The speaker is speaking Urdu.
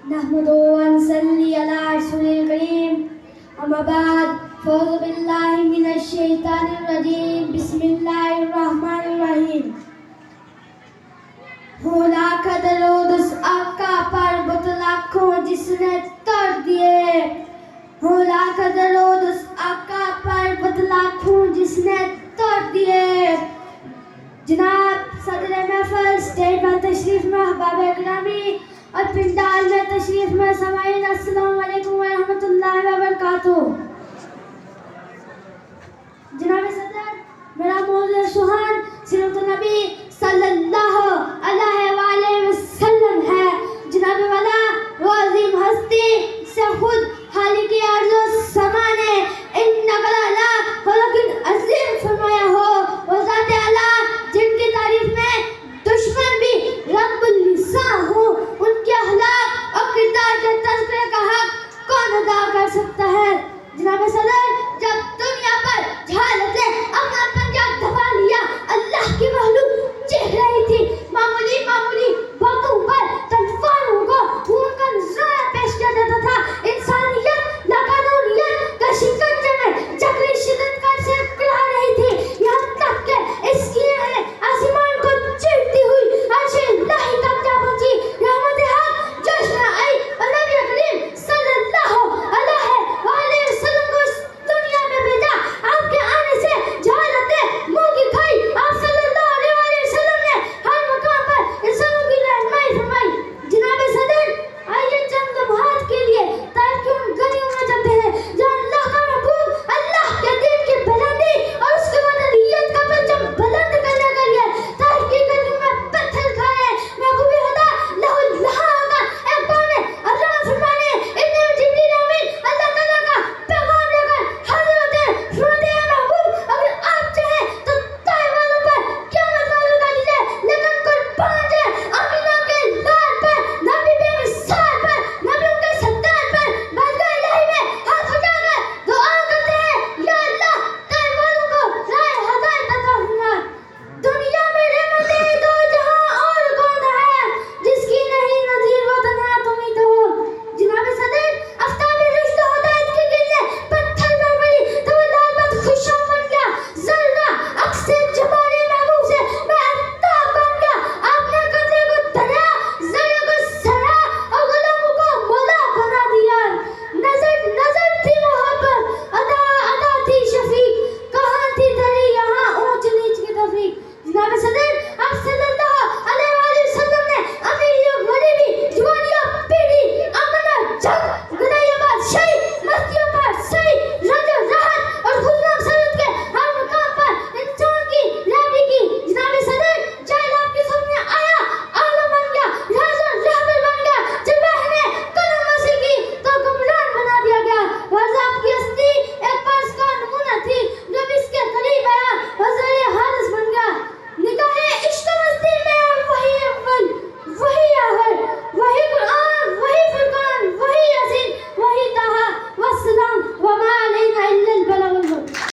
نحمد ونصلي على رسول الكريم أما بعد فأعوذ بالله من الشيطان الرجيم بسم الله الرحمن الرحيم ہولا قدر و دس آقا پر بطلاقوں جس نے توڑ دیے ہولا قدر و دس آقا پر بطلاقوں جس نے توڑ دیے جناب صدر محفل اسٹیج پر تشریف میں احباب گرامی اور پنڈال میں تشریف میں سامعین السلام علیکم ورحمۃ اللہ وبرکاتہ. جناب صدر میرا موضوع سبحان سیرت النبی صلی اللہ علیہ وآلہ وسلم